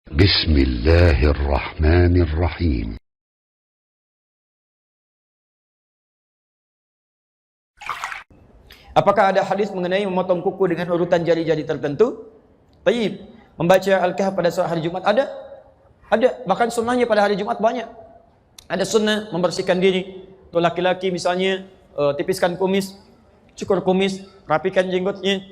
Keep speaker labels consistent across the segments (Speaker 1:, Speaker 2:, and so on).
Speaker 1: Bismillahirrahmanirrahim.
Speaker 2: Apakah ada hadis mengenai memotong kuku dengan urutan jari-jari tertentu? Tayyib. Membaca Al-Kahf pada hari Jumat ada? Ada. Bahkan sunnahnya pada hari Jumat banyak. Ada sunnah membersihkan diri. Untuk laki-laki misalnya tipiskan kumis, cukur kumis, rapikan jenggotnya,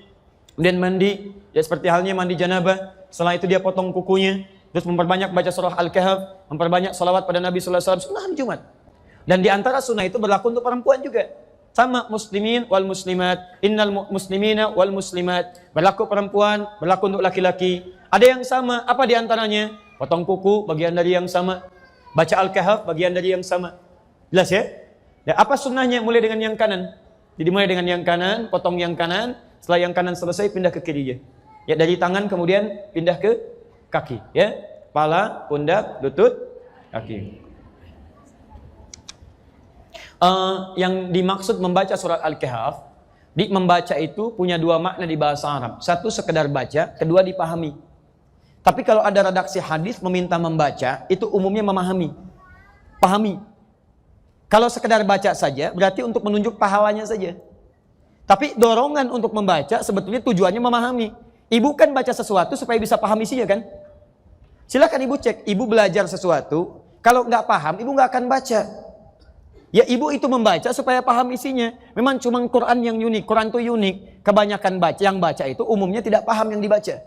Speaker 2: kemudian mandi, ya seperti halnya mandi janabah. Setelah itu dia potong kukunya, terus memperbanyak baca surah Al-Kahf, memperbanyak salawat pada Nabi sallallahu alaihi wasallam. Sunnah hari Jumat. Dan di antara sunnah itu berlaku untuk perempuan juga. Sama muslimin wal muslimat, innal muslimina wal muslimat. Berlaku perempuan, berlaku untuk laki-laki. Ada yang sama, apa di antaranya? Potong kuku, bagian dari yang sama. Baca Al-Kahf, bagian dari yang sama. Jelas ya? Dan apa sunnahnya? Mulai dengan yang kanan. Jadi mulai dengan yang kanan, potong yang kanan. Setelah yang kanan selesai, pindah ke kirinya. Ya, dari tangan kemudian pindah ke kaki. Ya, kepala, pundak, lutut, kaki. Yang dimaksud membaca surat Al-Kahf, membaca itu punya dua makna di bahasa Arab. Satu sekedar baca, kedua dipahami. Tapi kalau ada redaksi hadis meminta membaca, itu umumnya memahami, pahami. Kalau sekedar baca saja, berarti untuk menunjuk pahalanya saja. Tapi dorongan untuk membaca sebetulnya tujuannya memahami. Ibu kan baca sesuatu supaya bisa paham isinya kan? Silakan ibu cek, ibu belajar sesuatu, kalau nggak paham, ibu nggak akan baca. Ya ibu itu membaca supaya paham isinya. Memang cuma Quran yang unik, Quran itu unik. Kebanyakan yang baca itu umumnya tidak paham yang dibaca.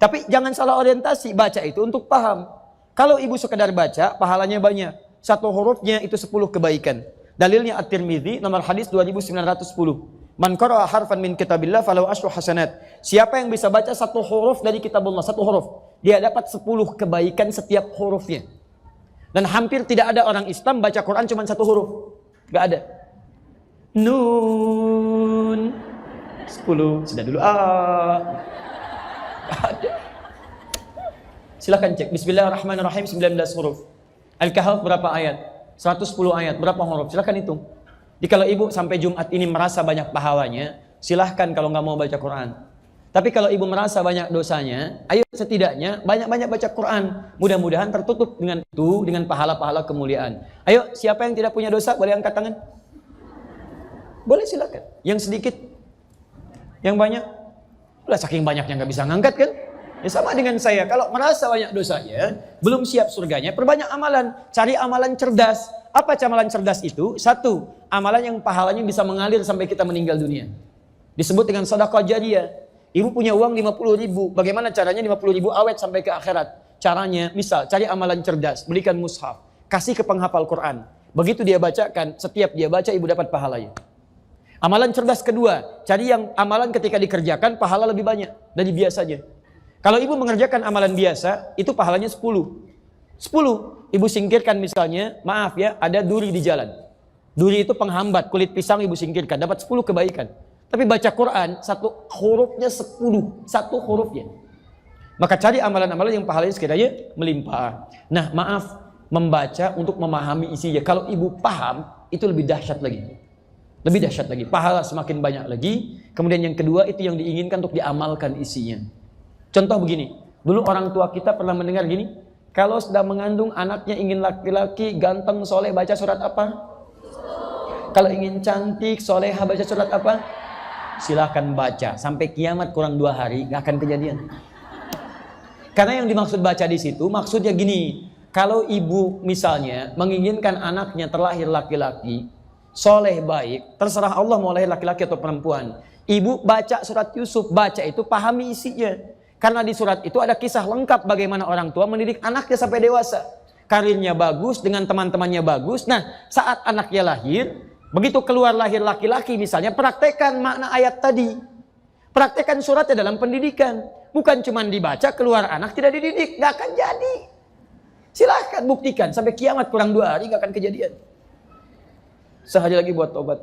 Speaker 2: Tapi jangan salah orientasi, baca itu untuk paham. Kalau ibu sekedar baca, pahalanya banyak. Satu hurufnya itu 10 kebaikan. Dalilnya At-Tirmidzi nomor hadis 2910. Man qara'a harfan min kitabillah falahu asyru hasanat. Siapa yang bisa baca satu huruf dari kitabullah, satu huruf, dia dapat 10 kebaikan setiap hurufnya. Dan hampir tidak ada orang Islam baca Quran cuma satu huruf. Gak ada. Nun 10. Sudah dulu. Gak ada. Silahkan cek. Bismillahirrahmanirrahim 19 huruf. Al-Kahf berapa ayat? 110 ayat. Berapa huruf? Silahkan hitung. Jadi kalau ibu sampai Jumat ini merasa banyak pahalanya, silahkan kalau nggak mau baca Quran. Tapi kalau ibu merasa banyak dosanya, ayo setidaknya banyak-banyak baca Quran. Mudah-mudahan tertutup dengan itu, dengan pahala-pahala kemuliaan. Ayo, siapa yang tidak punya dosa, boleh angkat tangan? Boleh silakan. Yang sedikit? Yang banyak? Udah saking banyaknya nggak bisa ngangkat kan? Ya sama dengan saya, kalau merasa banyak dosanya, belum siap surganya, perbanyak amalan. Cari amalan cerdas. Apa amalan cerdas itu? Satu, amalan yang pahalanya bisa mengalir sampai kita meninggal dunia. Disebut dengan sedekah jariyah. Ibu punya uang 50.000, bagaimana caranya 50.000 awet sampai ke akhirat? Caranya, misal, cari amalan cerdas, belikan mushaf, kasih ke penghafal Quran. Begitu dia bacakan, setiap dia baca, ibu dapat pahalanya. Amalan cerdas kedua, cari yang amalan ketika dikerjakan, pahala lebih banyak dari biasanya. Kalau ibu mengerjakan amalan biasa, itu pahalanya 10. 10, ibu singkirkan misalnya, maaf ya, ada duri di jalan. Duri itu penghambat, kulit pisang ibu singkirkan, dapat 10 kebaikan. Tapi baca Quran, satu hurufnya 10, satu hurufnya. Maka cari amalan-amalan yang pahalanya sekiranya melimpah. Nah, maaf, membaca untuk memahami isinya. Kalau ibu paham, itu lebih dahsyat lagi. Lebih dahsyat lagi. Pahala semakin banyak lagi. Kemudian yang kedua, itu yang diinginkan untuk diamalkan isinya. Contoh begini, dulu orang tua kita pernah mendengar gini, kalau sedang mengandung anaknya ingin laki-laki, ganteng, soleh, baca surat apa? Kalau ingin cantik, solehah, baca surat apa? Silahkan baca sampai kiamat kurang 2 hari nggak akan kejadian. Karena yang dimaksud baca di situ maksudnya gini, kalau ibu misalnya menginginkan anaknya terlahir laki-laki, soleh baik, terserah Allah mau lahir laki-laki atau perempuan. Ibu baca surat Yusuf, baca itu pahami isinya. Karena di surat itu ada kisah lengkap bagaimana orang tua mendidik anaknya sampai dewasa. Karirnya bagus, dengan teman-temannya bagus. Nah, saat anaknya lahir, begitu keluar lahir laki-laki misalnya, praktekkan makna ayat tadi. Praktekkan suratnya dalam pendidikan. Bukan cuma dibaca, keluar anak tidak dididik. Gak akan jadi. Silahkan buktikan. Sampai kiamat kurang 2 hari gak akan kejadian. Sehari lagi buat tobat.